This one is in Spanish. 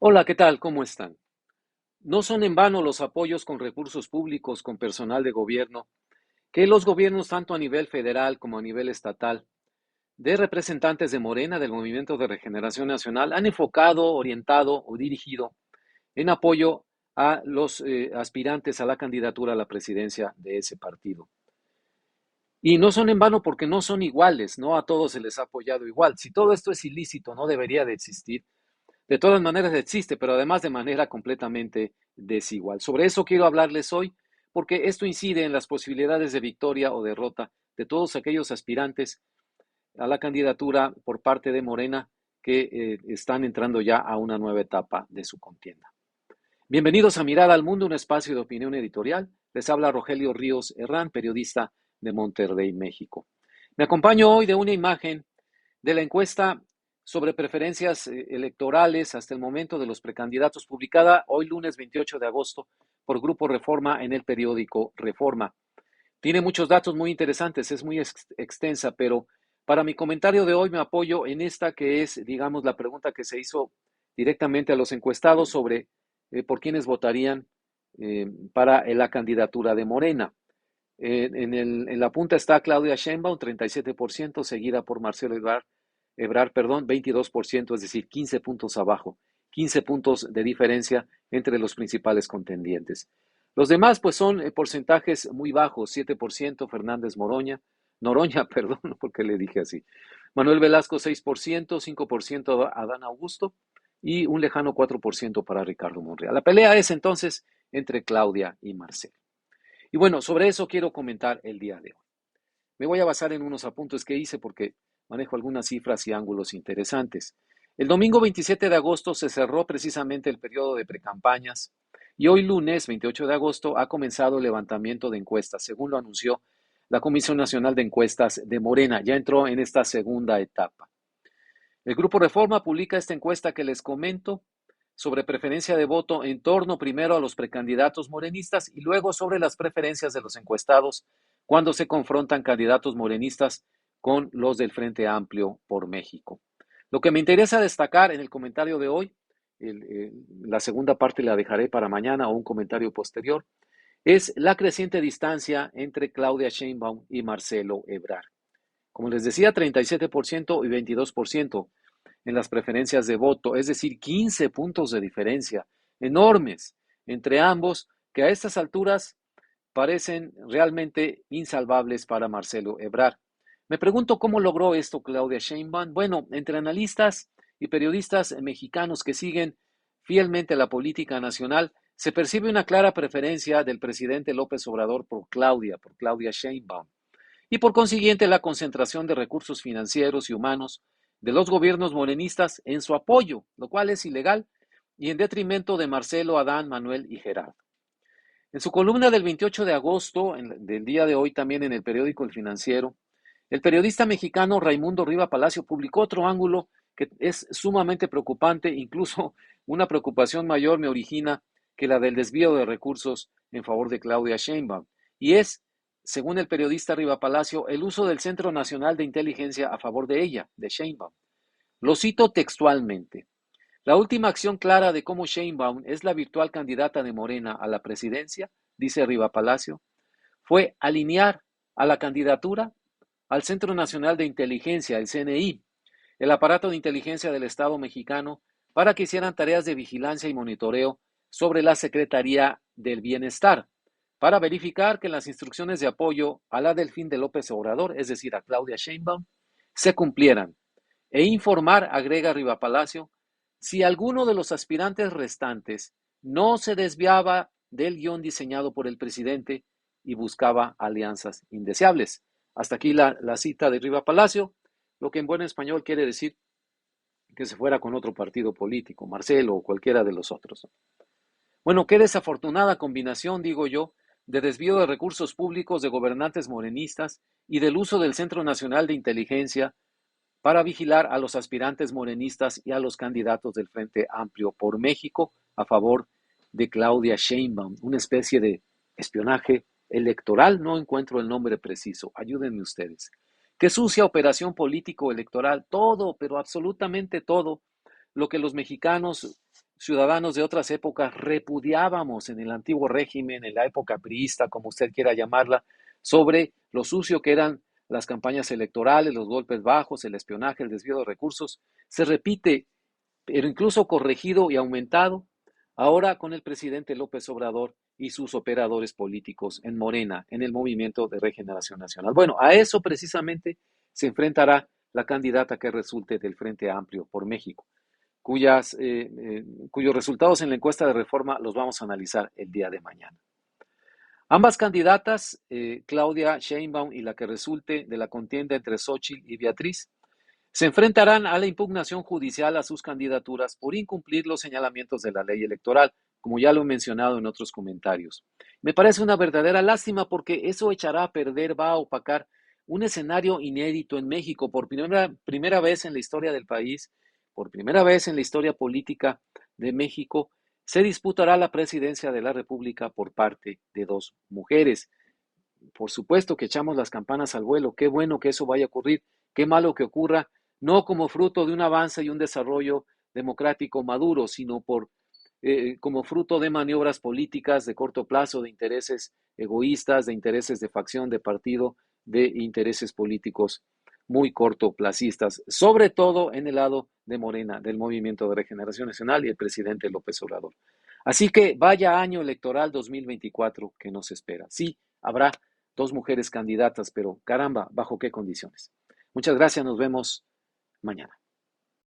Hola, ¿qué tal? ¿Cómo están? No son en vano los apoyos con recursos públicos, con personal de gobierno, que los gobiernos, tanto a nivel federal como a nivel estatal, de representantes de Morena, del Movimiento de Regeneración Nacional, han enfocado, orientado o dirigido en apoyo a los aspirantes a la candidatura a la presidencia de ese partido. Y no son en vano porque no son iguales, no a todos se les ha apoyado igual. Si todo esto es ilícito, no debería de existir. De todas maneras existe, pero además de manera completamente desigual. Sobre eso quiero hablarles hoy, porque esto incide en las posibilidades de victoria o derrota de todos aquellos aspirantes a la candidatura por parte de Morena que están entrando ya a una nueva etapa de su contienda. Bienvenidos a Mirada al Mundo, un espacio de opinión editorial. Les habla Rogelio Ríos Herrán, periodista de Monterrey, México. Me acompaño hoy de una imagen de la encuesta sobre preferencias electorales hasta el momento de los precandidatos, publicada hoy lunes 28 de agosto por Grupo Reforma en el periódico Reforma. Tiene muchos datos muy interesantes, es muy extensa, pero para mi comentario de hoy me apoyo en esta que es, digamos, la pregunta que se hizo directamente a los encuestados sobre por quiénes votarían para la candidatura de Morena. En la punta está Claudia Sheinbaum, 37%, seguida por Marcelo Ebrard, 22%, es decir, 15 puntos abajo, 15 puntos de diferencia entre los principales contendientes. Los demás, pues, son porcentajes muy bajos, 7% Fernández Noroña, perdón, porque le dije así. Manuel Velasco, 6%, 5% Adán Augusto y un lejano 4% para Ricardo Monreal. La pelea es entonces entre Claudia y Marcelo. Y bueno, sobre eso quiero comentar el día de hoy. Me voy a basar en unos apuntes que hice porque manejo algunas cifras y ángulos interesantes. El domingo 27 de agosto se cerró precisamente el periodo de precampañas y hoy lunes 28 de agosto ha comenzado el levantamiento de encuestas, según lo anunció la Comisión Nacional de Encuestas de Morena. Ya entró en esta segunda etapa. El Grupo Reforma publica esta encuesta que les comento sobre preferencia de voto en torno primero a los precandidatos morenistas y luego sobre las preferencias de los encuestados cuando se confrontan candidatos morenistas con los del Frente Amplio por México. Lo que me interesa destacar en el comentario de hoy, la segunda parte la dejaré para mañana o un comentario posterior, es la creciente distancia entre Claudia Sheinbaum y Marcelo Ebrard. Como les decía, 37% y 22% en las preferencias de voto, es decir, 15 puntos de diferencia enormes entre ambos que a estas alturas parecen realmente insalvables para Marcelo Ebrard. Me pregunto cómo logró esto Claudia Sheinbaum. Bueno, entre analistas y periodistas mexicanos que siguen fielmente la política nacional, se percibe una clara preferencia del presidente López Obrador por Claudia Sheinbaum y por consiguiente la concentración de recursos financieros y humanos de los gobiernos morenistas en su apoyo, lo cual es ilegal y en detrimento de Marcelo, Adán, Manuel y Gerardo. En su columna del 28 de agosto, del día de hoy también en el periódico El Financiero, el periodista mexicano Raimundo Riva Palacio publicó otro ángulo que es sumamente preocupante, incluso una preocupación mayor me origina que la del desvío de recursos en favor de Claudia Sheinbaum, y es, según el periodista Riva Palacio, el uso del Centro Nacional de Inteligencia a favor de ella, de Sheinbaum. Lo cito textualmente. La última acción clara de cómo Sheinbaum es la virtual candidata de Morena a la presidencia, dice Riva Palacio, fue alinear a la candidatura al Centro Nacional de Inteligencia, el CNI, el aparato de inteligencia del Estado mexicano, para que hicieran tareas de vigilancia y monitoreo sobre la Secretaría del Bienestar, para verificar que las instrucciones de apoyo a la Delfín de López Obrador, es decir, a Claudia Sheinbaum, se cumplieran, e informar, agrega Riva Palacio, si alguno de los aspirantes restantes no se desviaba del guión diseñado por el presidente y buscaba alianzas indeseables. Hasta aquí la cita de Riva Palacio, lo que en buen español quiere decir que se fuera con otro partido político, Marcelo o cualquiera de los otros. Bueno, qué desafortunada combinación, digo yo, de desvío de recursos públicos de gobernantes morenistas y del uso del Centro Nacional de Inteligencia para vigilar a los aspirantes morenistas y a los candidatos del Frente Amplio por México a favor de Claudia Sheinbaum, una especie de espionaje electoral, no encuentro el nombre preciso, ayúdenme ustedes. Qué sucia operación político-electoral, todo, pero absolutamente todo lo que los mexicanos ciudadanos de otras épocas repudiábamos en el antiguo régimen, en la época priista, como usted quiera llamarla, sobre lo sucio que eran las campañas electorales, los golpes bajos, el espionaje, el desvío de recursos, se repite, pero incluso corregido y aumentado ahora con el presidente López Obrador y sus operadores políticos en Morena, en el Movimiento de Regeneración Nacional. Bueno, a eso precisamente se enfrentará la candidata que resulte del Frente Amplio por México, cuyos resultados en la encuesta de Reforma los vamos a analizar el día de mañana. Ambas candidatas, Claudia Sheinbaum y la que resulte de la contienda entre Xóchitl y Beatriz, se enfrentarán a la impugnación judicial a sus candidaturas por incumplir los señalamientos de la ley electoral, como ya lo he mencionado en otros comentarios. Me parece una verdadera lástima porque eso echará a perder, va a opacar un escenario inédito en México por primera vez en la historia del país, por primera vez en la historia política de México, se disputará la presidencia de la República por parte de dos mujeres. Por supuesto que echamos las campanas al vuelo, qué bueno que eso vaya a ocurrir, qué malo que ocurra, no como fruto de un avance y un desarrollo democrático maduro, sino como fruto de maniobras políticas de corto plazo, de intereses egoístas, de intereses de facción, de partido, de intereses políticos muy cortoplacistas, sobre todo en el lado de Morena, del Movimiento de Regeneración Nacional y el presidente López Obrador. Así que vaya año electoral 2024 que nos espera. Sí, habrá dos mujeres candidatas, pero caramba, ¿bajo qué condiciones? Muchas gracias, nos vemos mañana.